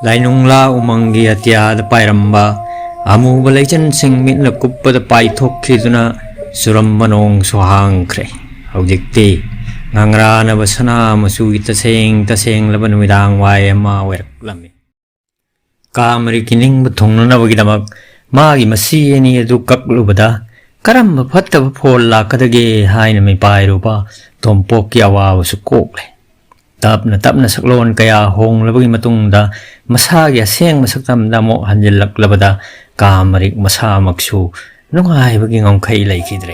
Lainung la umangi atya da pairamba amu balaijan sing mit la kuppa da pai thok khiduna suram manong sohang khre haujikti ngangra na basana masu ita seng laban midang wai ma werk lami kamari kining buthong na bagi damak magi masi ani adu kaklu bada karam phatta phol la kadage haina mai pai rupa tompok ki awa su kokle tapna saklon kaya hong labagi matung da masagi aseng masaktam da mo hanjilak labada kamarik masa maksu nungai bagi ngong khai lai kidre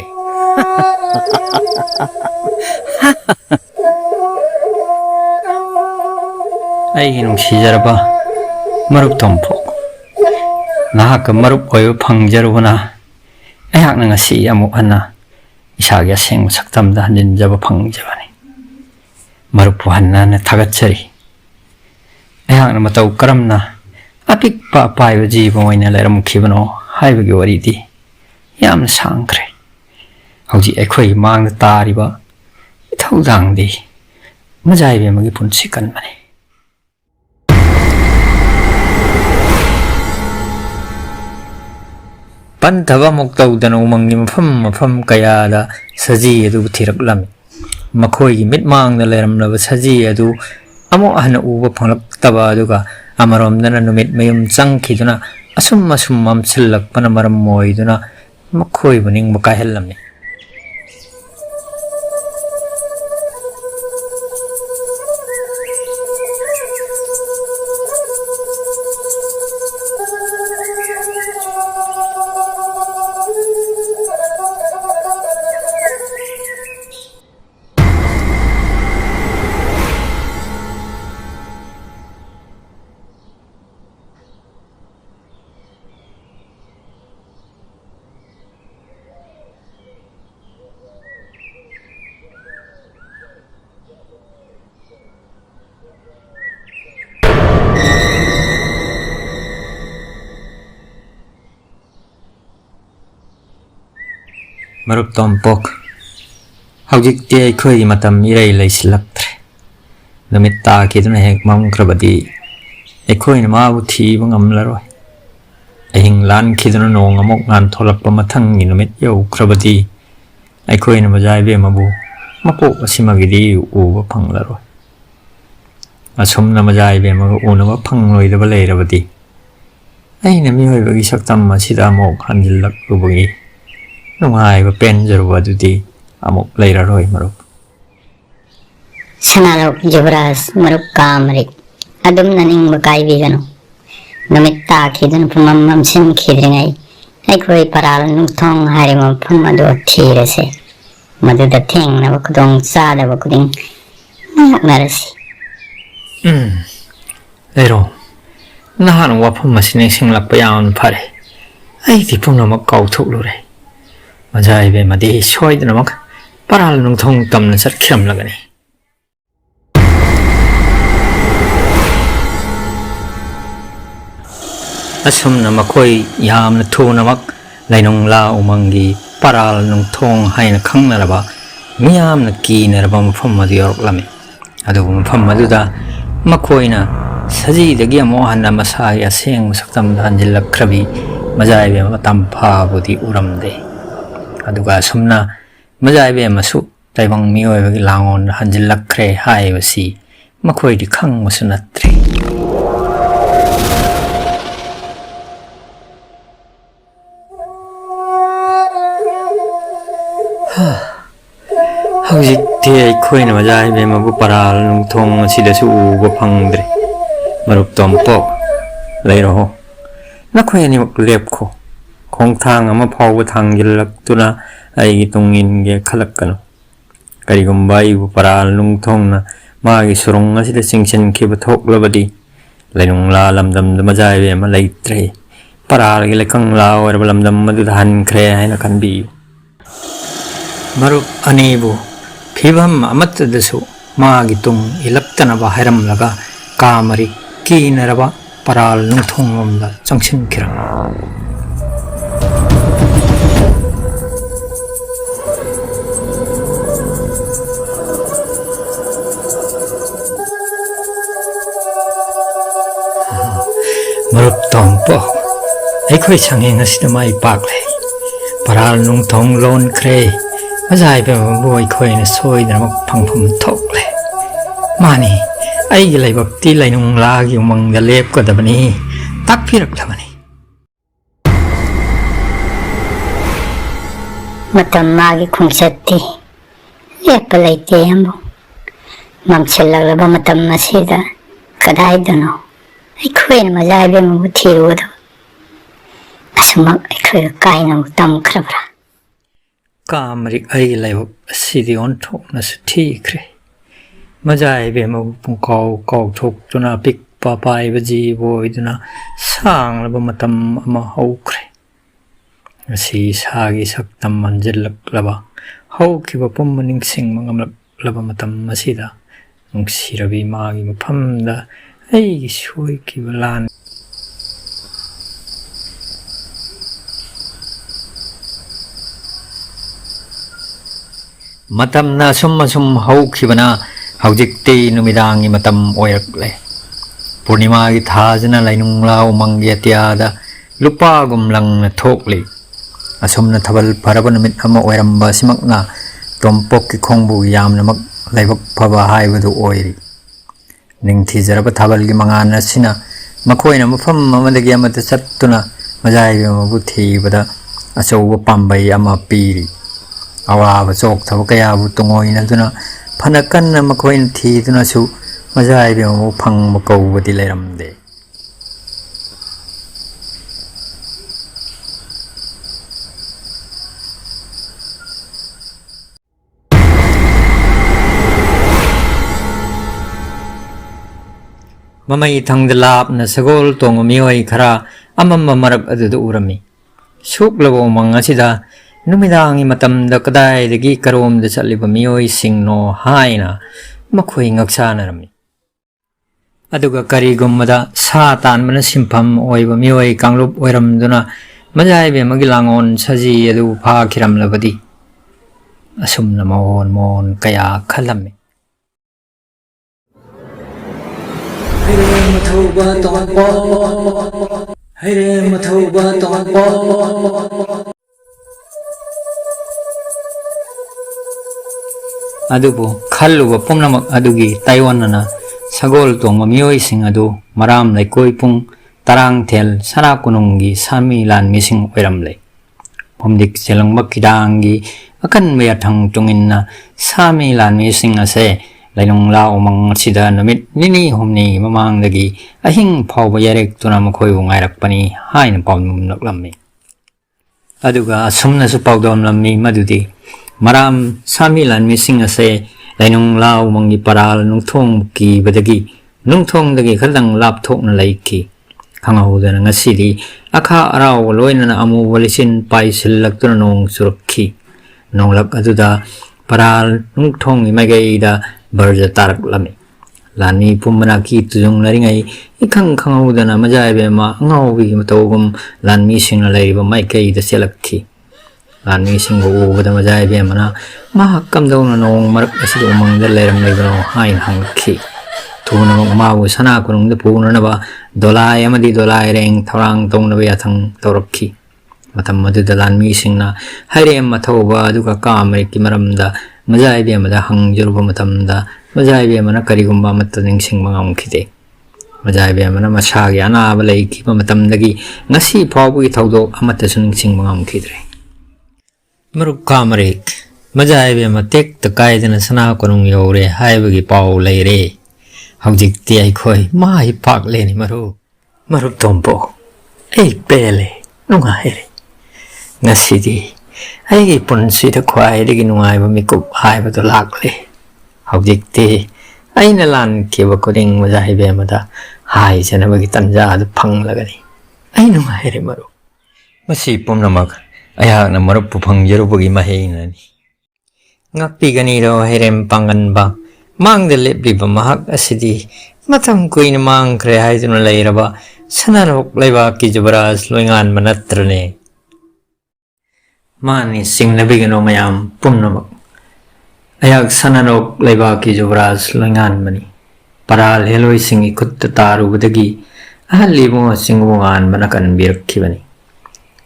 ai nung sijaraba maruk tompok nahak maruk oyo phangjarubana ayak na ngasi amuk ana isagi aseng masaktam da hanjinjaba phangjabani marupu hanna na thagachari ayang na matau karamna apik pa payo jiba moina leram khibano haibagi waridi yamna sangkre hauji ekhoi mang tariba ithawdangdi majaibe magi punsi kanmani pantaba muktawdana umangi mafam kaya da saji adu thiraklami makhoi gi mitmang da leram laba saji adu amo ahna uba phanglak aduga amarom dana numit mayum changkhiduna asum mamchillak pana maram moiduna makhoi buning makahellamni marup tompok haujik te khoi matam irei leisilaktre namit ta kiduna hek mam krabadi ekhoi na ma bu thi bangam laroi ahing lan kiduna nong amok ngan tholak pa mathang ni namit yau krabadi ekhoi na majai be mabu mapo asimagidi u ba phang laroi asum na majai be ma u na ba phang loi da ba lei rabadi ai na mi hoi bagi saktam ma sida mok hanjil lak u bagi nungai ba pen jaruba dudi amok leira roi marup sanalok jubras marup kamrik adum naning bakai bigano namitta khidun pumam sim khidringai ai khoi paral nungthong harima phumado thirase maduda theng na bakudong sada bakuding narasi leiro nahan wa phum masine singlak pa yawn phare ai ti phumna mak kau thuk lure majai be madi soi dana mak paral nungthong tamna sat khram lagani asum na makoi yamna thuna mak lainung la umangi paral nungthong haina khangnaraba miyamna kinaraba mafam madi yorklami adu mafam maduda makoina saji dagi amo hanna masai aseng masaktam hanjilak khrabi majai be matam pha budi uramde aduga sumna majai be masu taibang mioi bagi langon hanjilak khre hai wasi makhoi di khang masunatre haujik te khoi na majai be mabu paral nungthong sidasu uba phangdre marup tompok leiro nakhoi ni mak lepkho khong thang ama phawba thang gilak tuna ai tungin ge khalak kanu karigumba ibu paral nungthong na magi surung asida singchen khiba thok labadi lainung la lamdam da majai be ma leitre paral ge lekang la or lamdam madu han khre haina khanbi marup anibu phibam amat dasu magi tung ilaktana ba hairam laga kamari kinaraba paral nungthong lomda changsin kiram Marup tompo ai khoi changeng asida mai pak le paral nung thong lon kre azai be boi khoi na soi na mak phang phum thok le mani ai gi lai bak ti lai nung la gi mang da lep ko da bani tak phirak da bani matam magi khungsatti lepa leite ambo mamchilagla matam masida kadai dano ai khoi na mazai be mu thiru do asumak ai khoi kai na tam khrabra kamrik ai lai bak sidi on thok na su thi kre mazai be mu pung kau thok tuna pik pa pai ba ji boi tuna sang la ba matam ama hau kre si sagi sak tam manjil lak laba hau ki ba pum maning sing mangam laba matam masida nung sirabi magi mapam da ai shui ki balan matam na sum hau ki bana haujik te numidangi matam oyak le purnima gi thajana lainung lau mangya tiada lupa gumlang na thok le asomna thabal paraba namit ama oiramba simakna tompok ki khongbu yamnamak laibak phaba haibadu oiri ningthi jaraba thabal gi mangana sina makoina mafam amadagi amata chattuna majai mabu thibada achouba pambai ama piri awaba chok thaba kaya bu tungoina duna phanakan makoina thiduna su majai mabu phang makawbadi leiramde mamai thangda lap na sagol tong mioi khara amamma marak adu urami suk labo mang asida numidangi matam da kadai dagi karom da chaliba mioi singno haina makhoi ngaksana rami aduga kari gummada sa tan mana simpham oiba mioi kanglup oiram duna majai be magi langon saji adu pha khiram labadi asumna mon kaya khalame Haire mathuba tongpo Haire mathuba tongpo Adubu khalluba pumnamak adugi Taiwanana sagol tonga mioi sing adu maram lai koi pung tarang thel sara kunungi sami lan mising oiram lai pomdik selang makidangi akan meya thang tungin na sami lan mising ase Lainung lau mang sida namit nini humni mamang dagi ahing pau bayarek tuna makoy ngairak pani hain pau numnak lammi aduga sumna su pau dom lammi madudi maram samilan mising ase lainung lau mangi paral nungthong ki badagi nungthong dagi khadang lap thok na laiki khangau da ngasidi akha araw loina na amu walisin pai silak tuna nong surakhi nonglak aduda paral nungthong imagai da Berja tarak lami lani pumana ki tujung laringai ikang khangau dana majai be ma ngau bi matogum lan mi sing la lai ba mai kai da selakhi lan mi sing go da majai be mana ma kam do na nong marak asidu mang da leiram lai ba hain hang khi thuna ma bu sana kunung da puna na ba dolai amadi dolai reng thorang tong na ba thang torakhi matam madu da lan mi sing na haire ma thoba duka kamre ki maram da Majai be mada hang joruba matam da majai be mana karigumba matta ningsing mangam khide majai be mana masagi ana balai ki matam dagi ngasi phawu gi thawdo amata suningsing mangam khidre maruk kamrik majai be matek takai dana sana konung yore haibagi pau leire haujik ti ai khoi mai pak le ni maruk tompo ei pele nunga here ngasi di Ai punsi da kwai digi nungai ba mikup hai ba to lak le haujik te ai na lan ke ba koding majai be mada hai chana ba gi tanja du phang lagani ai nungai re maru masi pumnamak aya na maru pu phang jeru ba gi ma he na ni ngakpi gani ro herem pangan ba mang de lepli ba mahak asidi matam kuina mang kre hai juna leira ba sanarok leiba ki jabras loingan manatrane Mani sing nabigano mayam pumnamak ayak sananok leibakki jubras loingan mani paral HELOY sing ikut taru badagi ꯑꯍꯜꯂꯤꯕꯨ ꯆꯤꯡꯕꯨꯉꯥꯟ ꯃꯅꯥꯀꯟ ꯕꯤꯔꯛꯈꯤꯕꯅꯤ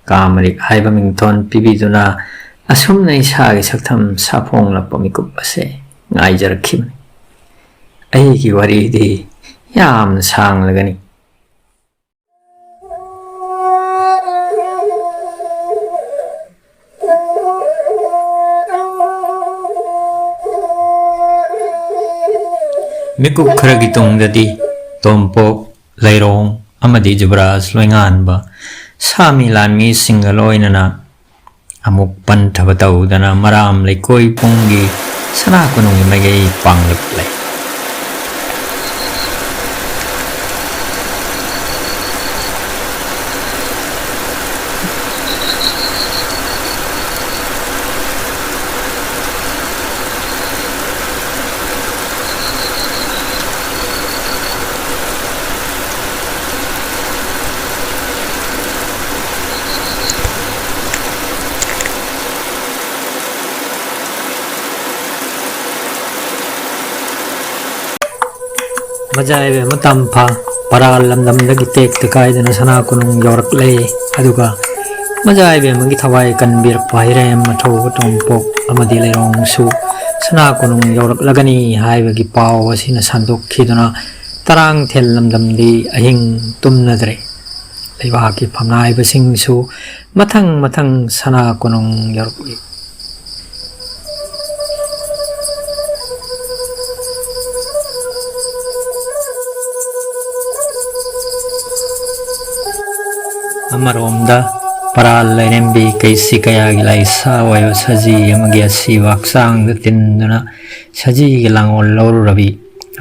ꯀꯥꯃꯔꯤꯛ ꯍꯥꯏꯕ ꯃꯤꯡꯊꯣꯟ ꯄꯤꯕꯤꯗꯨꯅ ꯑꯁꯨꯝꯅ ꯏꯁꯥꯒꯤ ꯁꯛꯊꯝ ꯁꯥꯐꯣꯡꯂꯛꯄ ꯃꯤꯀꯨꯞ ꯑꯁꯦ ꯉꯥꯏꯖꯔꯛꯈꯤꯕꯅꯤ ꯑꯩꯒꯤ ꯋꯥꯔꯤꯗꯤ ꯌꯥꯝꯅ ꯁꯥꯡꯂꯒꯅꯤ ꯃꯤꯀꯨꯞ ꯈꯔꯒꯤ ꯇꯨꯡꯗꯗꯤ ꯇꯣꯝꯄꯣꯛ ꯂꯩꯔꯣꯡ ꯑꯃꯗꯤ ꯖꯨꯕ꯭ꯔꯥꯖ ꯂꯣꯏꯉꯥꯟꯕ ꯁꯥꯃꯤ ꯂꯥꯟꯃꯤꯁꯤꯡꯒ ꯂꯣꯏꯅꯅ ꯑꯃꯨꯛ ꯄꯟꯊꯕ ꯇꯧꯗꯅ ꯃꯔꯥꯝ ꯂꯩꯀꯣꯏ ꯄꯨꯡꯒꯤ ꯁꯅꯥ ꯀꯣꯅꯨꯡꯒꯤ ꯃꯥꯏꯀꯩ ꯄꯥꯡꯂꯛꯂꯦ ꯃꯖꯥꯏꯕ ꯃꯇꯝꯐꯥ ꯄꯔꯥꯜ ꯂꯝꯗꯝꯗꯒꯤ ꯇꯦꯛꯇ ꯀꯥꯏꯗꯅ ꯁꯅꯥ ꯀꯣꯅꯨꯡ ꯌꯧꯔꯛꯂꯦ ꯑꯗꯨꯒ ꯃꯖꯥꯏꯕ ꯑꯃꯒꯤ ꯊꯋꯥꯏ ꯀꯟꯕꯤꯔꯛꯄ ꯍꯤꯔꯦꯝ ꯑꯊꯧꯕ ꯇꯣꯝꯄꯣꯛ ꯑꯃꯗꯤ ꯂꯩꯔꯣꯡꯁꯨ ꯁꯅꯥ ꯀꯣꯅꯨꯡ ꯌꯧꯔꯛꯂꯒꯅꯤ ꯍꯥꯏꯕꯒꯤ ꯄꯥꯎ ꯑꯁꯤꯅ ꯁꯟꯗꯣꯛꯈꯤꯗꯨꯅ ꯇꯔꯥꯡꯊꯦꯜ ꯂꯝꯗꯝꯗꯤ ꯑꯍꯤꯡ ꯇꯨꯝꯅꯗ꯭ꯔꯦ ꯂꯩꯕꯥꯛꯀꯤ ꯐꯝꯅꯥꯏꯕꯁꯤꯡꯁꯨ ꯃꯊꯪ ꯃꯊꯪ ꯁꯅꯥ ꯀꯣꯅꯨꯡ ꯌꯧꯔꯛꯂꯤ ꯑꯃꯔꯣꯝꯗ ꯄꯔꯥꯜ ꯂꯩꯔꯦꯝꯕꯤ ꯀꯩꯁꯤ ꯀꯌꯥꯒꯤ ꯂꯥꯏꯁꯥ ꯑꯣꯏꯕ ꯁꯖꯤ ꯑꯃꯒꯤ ꯑꯁꯤꯕ ꯍꯛꯆꯥꯡꯗ ꯇꯤꯟꯗꯨꯅ ꯁꯖꯤꯒꯤ ꯂꯥꯡꯑꯣꯜ ꯂꯧꯔꯨꯔꯕꯤ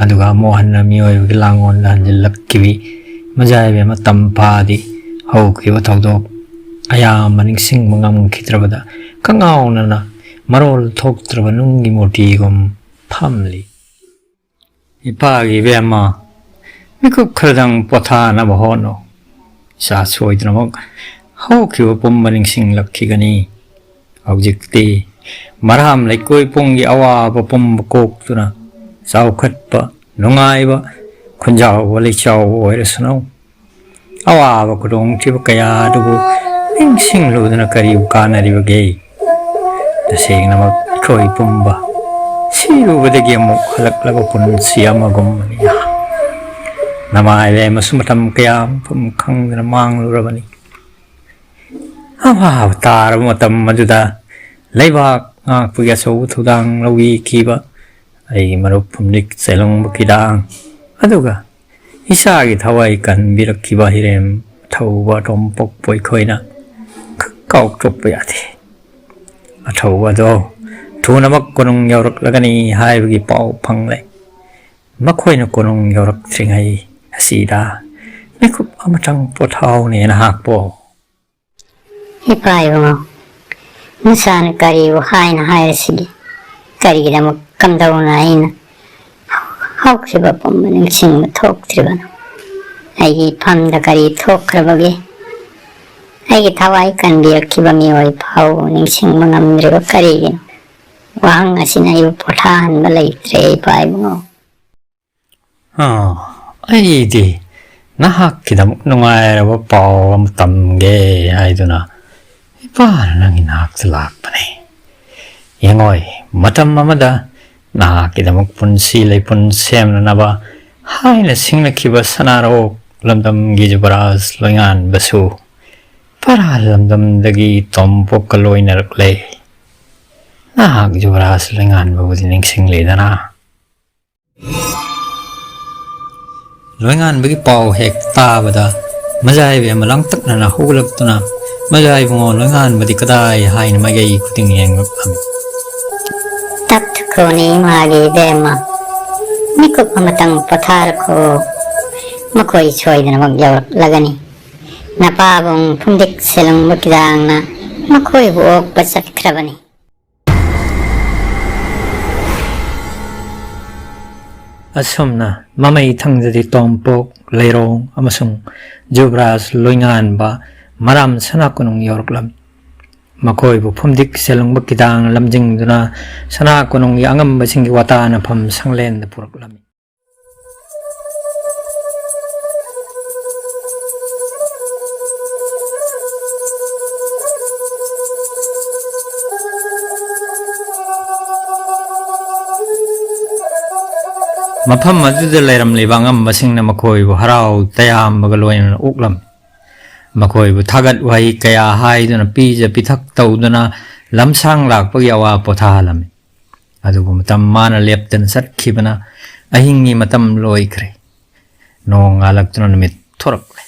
ꯑꯗꯨꯒ ꯑꯃꯨꯛ ꯍꯟꯅ ꯃꯤꯑꯣꯏꯕꯒꯤ ꯂꯥꯡꯑꯣꯜꯗ ꯍꯟꯖꯤꯜꯂꯛꯈꯤꯕꯤ ꯃꯖꯥꯏꯕ ꯃꯇꯝꯐꯥꯗꯤ ꯍꯧꯈꯤꯕ ꯊꯧꯗꯣꯛ ꯑꯌꯥꯝꯕ ꯅꯤꯡꯁꯤꯡꯕ ꯉꯝꯈꯤꯗ꯭ꯔꯕꯗ ꯀꯪꯉꯥꯎꯅꯅ ꯃꯔꯣꯜ ꯊꯣꯛꯇ꯭ꯔꯕ ꯅꯨꯡꯒꯤ ꯃꯨꯔꯇꯤꯒꯨꯝ ꯐꯝꯂꯤ ꯏꯄꯥꯒꯤ ꯏꯕꯦꯝꯃ ꯃꯤꯀꯨꯞ ꯈꯔꯗꯪ ꯄꯣꯊꯥꯅꯕ ꯍꯣꯠꯅꯧ ꯏꯆꯥ ꯁꯣꯏꯗꯅꯃꯛ ꯍꯧꯈꯤꯕ ꯄꯨꯝꯕ ꯅꯤꯡꯁꯤꯡꯂꯛꯈꯤꯒꯅꯤ ꯍꯧꯖꯤꯛꯇꯤ ꯃꯔꯥꯝ ꯂꯩꯀꯣꯏ ꯄꯨꯡꯒꯤ ꯑꯋꯥꯕ ꯄꯨꯝꯕ ꯀꯣꯛꯇꯨꯅ ꯆꯥꯎꯈꯠꯄ ꯅꯨꯡꯉꯥꯏꯕ ꯈꯨꯟꯖꯥꯎꯕ ꯂꯩꯆꯥꯎꯕ ꯑꯣꯏꯔꯁꯅꯨ ꯑꯋꯥꯕ ꯈꯨꯗꯣꯡꯊꯤꯕ ꯀꯌꯥ ꯑꯗꯨꯕꯨ ꯅꯤꯡꯁꯤꯡꯂꯨꯗꯨꯅ ꯀꯔꯤꯕꯨ ꯀꯥꯟꯅꯔꯤꯕꯒꯦ ꯇꯁꯦꯡꯅꯃꯛ ꯑꯩꯈꯣꯏ ꯄꯨꯝꯕ ꯁꯤꯔꯨꯕꯗꯒꯤ ꯑꯃꯨꯛ ꯍꯜꯂꯛꯂꯕ ꯄꯨꯟꯁꯤ ꯑꯃꯒꯨꯝꯕꯅꯤ ꯅꯃꯥꯏꯕꯦꯝꯃꯁꯨ ꯃꯇꯝ ꯀꯌꯥ ꯃꯐꯝ ꯈꯪꯗꯅ ꯃꯥꯡꯂꯨꯔꯕꯅꯤ ꯑꯋꯥꯕ ꯇꯥꯔꯕ ꯃꯇꯝ ꯑꯗꯨꯗ ꯂꯩꯕꯥꯛ ꯉꯥꯛꯄꯒꯤ ꯑꯆꯧꯕ ꯊꯧꯗꯥꯡ ꯂꯧꯕꯤꯈꯤꯕ ꯑꯩꯒꯤ ꯃꯔꯨꯞ ꯐꯨꯝꯗꯤꯛ ꯆꯦꯂꯣꯡꯕ ꯀꯤꯗꯥꯡ ꯑꯗꯨꯒ ꯏꯆꯥꯒꯤ ꯊꯋꯥꯏ ꯀꯟꯕꯤꯔꯛꯈꯤꯕ ꯍꯤꯔꯦꯝ ꯑꯊꯧꯕ ꯇꯣꯝꯄꯣꯛꯄꯨ ꯑꯩꯈꯣꯏꯅ ꯀꯥꯎꯊꯣꯛꯄ ꯌꯥꯗꯦ ꯑꯊꯧꯕꯗꯣ ꯊꯨꯅꯃꯛ ꯀꯣꯅꯨꯡ ꯌꯧꯔꯛꯂꯒꯅꯤ ꯍꯥꯏꯕꯒꯤ ꯄꯥꯎ ꯐꯪꯂꯦ ꯃꯈꯣꯏꯅ ꯀꯣꯅꯨꯡ ꯌꯧꯔꯛꯇ꯭ꯔꯤꯉꯩ ꯑꯁꯤꯗ ꯃꯤꯀꯨꯞ ꯑꯃꯇꯪ ꯄꯣꯊꯥꯎꯅꯦ ꯅꯍꯥꯛꯄꯣ ꯏꯄꯥ ꯏꯕꯨꯡꯉꯣ ꯅꯆꯥꯅ ꯀꯔꯤꯕꯨ ꯍꯥꯏꯅ ꯍꯥꯏꯔꯁꯤꯒꯦ ꯀꯔꯤꯒꯤꯗꯃꯛ ꯀꯝꯗꯧꯅ ꯑꯩꯅ ꯍꯧꯈꯤꯕ ꯄꯨꯝꯕ ꯅꯤꯡꯁꯤꯡꯕ ꯊꯣꯛꯇ꯭ꯔꯤꯕꯅꯣ ꯑꯩꯒꯤ ꯏꯐꯝꯗ ꯀꯔꯤ ꯊꯣꯛꯈ꯭ꯔꯕꯒꯦ ꯑꯩꯒꯤ ꯊꯋꯥꯏ ꯀꯟꯕꯤꯔꯛꯈꯤꯕ ꯃꯤꯑꯣꯏ ꯐꯥꯎꯕ ꯅꯤꯡꯁꯤꯡꯕ ꯉꯝꯗ꯭ꯔꯤꯕ ꯀꯔꯤꯒꯤꯅꯣ ꯋꯥꯍꯪ ꯑꯁꯤꯅ ꯑꯩꯕꯨ ꯄꯣꯊꯥꯍꯟꯕ ꯂꯩꯇ꯭ꯔꯦ ꯏꯄꯥ ꯏꯕꯨꯡꯉꯣ ꯑꯩꯗꯤ ꯅꯍꯥꯛꯀꯤꯗꯃꯛ ꯅꯨꯡꯉꯥꯏꯔꯕ ꯄꯥꯎ ꯑꯃ ꯇꯝꯒꯦ ꯍꯥꯏꯗꯨꯅ ꯏꯄꯥꯅ ꯅꯪꯒꯤ ꯅꯥꯛꯇ ꯂꯥꯛꯄꯅꯦ ꯌꯦꯡꯉꯣꯏ ꯃꯇꯝ ꯑꯃꯗ ꯅꯍꯥꯛꯀꯤꯗꯃꯛ ꯄꯨꯟꯁꯤ ꯂꯩꯄꯨꯟ ꯁꯦꯝꯅꯅꯕ ꯍꯥꯏꯅ ꯁꯤꯡꯅꯈꯤꯕ ꯁꯅꯥꯔꯣꯛ ꯂꯝꯗꯝꯒꯤ ꯖꯨꯕ꯭ꯔꯥꯖ ꯂꯣꯏꯉꯥꯟꯕꯁꯨ ꯄꯔꯥꯜ ꯂꯝꯗꯝꯗꯒꯤ ꯇꯣꯝꯄꯣꯛꯀ ꯂꯣꯏꯅꯔꯛꯂꯦ ꯅꯍꯥꯛ ꯖꯨꯕ꯭ꯔꯥꯖ ꯂꯣꯏꯉꯥꯟꯕꯕꯨꯗꯤ ꯅꯤꯡꯁꯤꯡꯂꯤꯗꯅ ꯂꯣꯏꯉꯥꯟꯕꯒꯤ ꯄꯥꯎ ꯍꯦꯛ ꯇꯥꯕꯗ ꯃꯖꯥꯏꯕ ꯑꯃ ꯂꯥꯡꯇꯛꯅꯅ ꯍꯧꯒꯠꯂꯛꯇꯨꯅ ꯃꯖꯥꯏꯕꯨꯡꯉꯣ ꯂꯣꯏꯉꯥꯟꯕꯗꯤ ꯀꯗꯥꯏ ꯍꯥꯏꯅ ꯃꯥꯏꯀꯩ ꯈꯨꯗꯤꯡ ꯌꯦꯡꯂꯛꯂꯝꯃꯤ ꯇꯞꯊꯈꯣꯅꯦ ꯏꯃꯥꯒꯤ ꯏꯕꯦꯝꯃ ꯃꯤꯀꯨꯞ ꯑꯃꯇꯪ ꯄꯣꯊꯥꯔꯈꯣ ꯃꯈꯣꯏ ꯁꯣꯏꯗꯅꯃꯛ ꯌꯧꯔꯛꯂꯒꯅꯤ ꯅꯄꯥꯕꯨꯡ ꯐꯨꯝꯗꯤꯛ ꯆꯦꯂꯣꯡꯕ ꯀꯤꯗꯥꯡꯅ ꯃꯈꯣꯏꯕꯨ ꯑꯣꯛꯄ ꯆꯠꯈ꯭ꯔꯕꯅꯤ ꯑꯁꯨꯝꯅ ꯃꯃꯩ ꯊꯪꯖꯗꯤ ꯇꯣꯝꯄꯣꯛ ꯂꯩꯔꯣꯡ ꯑꯃꯁꯨꯡ ꯖꯨꯕ꯭ꯔꯥꯖ ꯂꯣꯏꯉꯥꯟꯕ ꯃꯔꯥꯝ ꯁꯅꯥ ꯀꯣꯅꯨꯡ ꯌꯧꯔꯛꯂꯝꯃꯤ ꯃꯈꯣꯏꯕꯨ ꯐꯨꯝꯗꯤꯛ ꯆꯦꯂꯣꯡꯕ ꯀꯤꯗꯥꯡ ꯂꯝꯖꯤꯡꯗꯨꯅ ꯁꯅꯥ ꯀꯣꯅꯨꯡꯒꯤ ꯑꯉꯝꯕꯁꯤꯡꯒꯤ ꯋꯥꯇꯥꯅꯐꯝ ꯁꯪꯂꯦꯟꯗ ꯄꯨꯔꯛꯂꯝꯃꯤ ꯃꯐꯝ ꯑꯗꯨꯗ ꯂꯩꯔꯝꯂꯤꯕ ꯑꯉꯝꯕꯁꯤꯡꯅ ꯃꯈꯣꯏꯕꯨ ꯍꯔꯥꯎ ꯇꯌꯥꯝꯕꯒ ꯂꯣꯏꯅꯅ ꯎꯛꯂꯝꯃꯤ ꯃꯈꯣꯏꯕꯨ ꯊꯥꯒꯠ ꯋꯥꯍꯩ ꯀꯌꯥ ꯍꯥꯏꯗꯨꯅ ꯄꯤꯖ ꯄꯤꯊꯛ ꯇꯧꯗꯨꯅ ꯂꯝꯁꯥꯡ ꯂꯥꯛꯄꯒꯤ ꯑꯋꯥ ꯄꯣꯊꯥꯍꯜꯂꯝꯃꯤ ꯑꯗꯨꯕꯨ ꯃꯇꯝ ꯃꯥꯅ ꯂꯦꯞꯇꯅ ꯆꯠꯈꯤꯕꯅ ꯑꯍꯤꯡꯒꯤ ꯃꯇꯝ ꯂꯣꯏꯈ꯭ꯔꯦ ꯅꯣꯡ ꯉꯥꯜꯂꯛꯇꯨꯅ ꯅꯨꯃꯤꯠ ꯊꯣꯔꯛꯂꯦ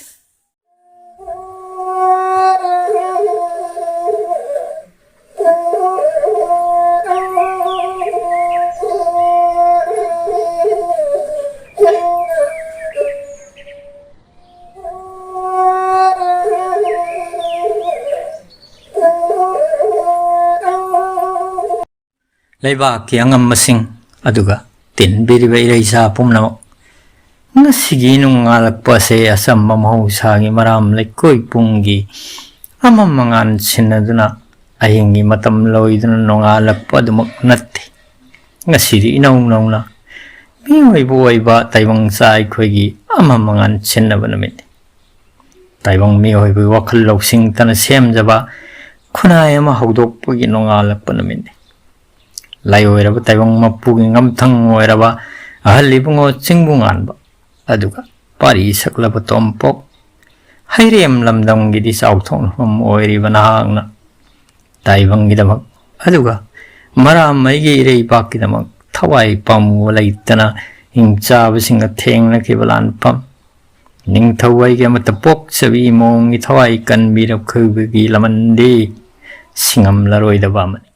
ꯂꯩꯕꯥꯛꯀꯤ ꯑꯉꯝꯕꯁꯤꯡ ꯑꯗꯨꯒ ꯇꯤꯟꯕꯤꯔꯤꯕ ꯏꯔꯩꯆꯥ ꯄꯨꯝꯅꯃꯛ ꯉꯁꯤꯒꯤ ꯅꯣꯡꯉꯥꯜꯂꯛꯄ ꯑꯁꯤ ꯑꯆꯝꯕ ꯃꯍꯧꯁꯥꯒꯤ ꯃꯔꯥꯝ ꯂꯩꯀꯣꯏ ꯄꯨꯡꯒꯤ ꯑꯃꯝ ꯑꯉꯥꯟ ꯁꯤꯟꯅꯗꯨꯅ ꯑꯍꯤꯡꯒꯤ ꯃꯇꯝ ꯂꯣꯏꯗꯨꯅ ꯅꯣꯡꯉꯥꯜꯂꯛꯄ ꯑꯗꯨꯃꯛ ꯅꯠꯇꯦ ꯉꯁꯤꯗꯤ ꯏꯅꯧ ꯅꯧꯅ ꯃꯤꯑꯣꯏꯕ ꯑꯣꯏꯕ ꯇꯥꯏꯕꯪꯆꯥ ꯑꯩꯈꯣꯏꯒꯤ ꯑꯃꯝ ꯑꯉꯥꯟ ꯁꯤꯟꯅꯕ ꯅꯨꯃꯤꯠꯅꯤ ꯇꯥꯏꯕꯪ ꯃꯤꯑꯣꯏꯕꯒꯤ ꯋꯥꯈꯜ ꯂꯧꯁꯤꯡꯇꯅ ꯁꯦꯝꯖꯕ ꯈꯨꯟꯅꯥꯏ ꯑꯃ ꯍꯧꯗꯣꯛꯄꯒꯤ ꯅꯣꯡꯉꯥꯜꯂꯛꯄ ꯅꯨꯃꯤꯠꯅꯤ ꯂꯥꯏꯑꯣꯏꯔꯕ ꯇꯥꯏꯕꯪ ꯃꯄꯨꯒꯤ ꯉꯝꯊꯪ ꯑꯣꯏꯔꯕ ꯑꯍꯜ ꯏꯕꯨꯡꯉꯣ ꯆꯤꯡꯕꯨ ꯉꯥꯟꯕ ꯑꯗꯨꯒ ꯄꯥꯔꯤ ꯁꯛꯂꯕ ꯇꯣꯝꯄꯣꯛ ꯍꯩꯔꯦꯝ ꯂꯝꯗꯝꯒꯤꯗꯤ ꯆꯥꯎꯊꯣꯛꯐꯝ ꯑꯣꯏꯔꯤꯕ ꯅꯍꯥꯛꯅ ꯇꯥꯏꯕꯪꯒꯤꯗꯃꯛ ꯑꯗꯨꯒ ꯃꯔꯥꯃꯩꯒꯤ ꯏꯔꯩꯕꯥꯛꯀꯤꯗꯃꯛ ꯊꯋꯥꯏ ꯄꯥꯝꯃꯨꯕ ꯂꯩꯇꯅ ꯍꯤꯡꯆꯥꯕꯁꯤꯡꯒ ꯊꯦꯡꯅꯈꯤꯕ ꯂꯥꯟꯐꯝ ꯅꯤꯡꯊꯧꯋꯥꯏꯒꯤ ꯑꯃꯠꯇ ꯄꯣꯛꯆꯕꯤ ꯏꯃꯣꯡꯒꯤ ꯊꯋꯥꯏ ꯀꯟꯕꯤꯔꯛꯈꯤꯕꯒꯤ ꯂꯃꯟꯗꯤ ꯁꯤꯡꯉꯝꯂꯔꯣꯏꯗꯕ ꯑꯃꯅꯤ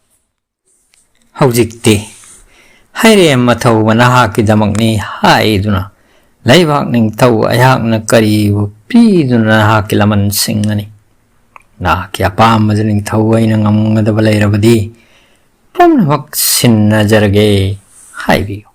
ꯍꯧꯖꯤꯛꯇꯤ ꯍꯩꯔꯦꯝ ꯃꯊꯧꯕ ꯅꯍꯥꯛꯀꯤꯗꯃꯛꯅꯤ ꯍꯥꯏꯗꯨꯅ ꯂꯩꯕꯥꯛ ꯅꯤꯡꯊꯧ ꯑꯩꯍꯥꯛꯅ ꯀꯔꯤꯕꯨ ꯄꯤꯗꯨꯅ ꯅꯍꯥꯛꯀꯤ ꯂꯃꯟ ꯁꯤꯡꯒꯅꯤ ꯅꯍꯥꯛꯀꯤ ꯑꯄꯥꯝꯕꯗ ꯅꯤꯡꯊꯧ ꯑꯩꯅ ꯉꯝꯒꯗꯕ ꯂꯩꯔꯕꯗꯤ ꯄꯨꯝꯅꯃꯛ ꯁꯤꯟꯅꯖꯔꯒꯦ ꯍꯥꯏꯕꯤꯌꯨ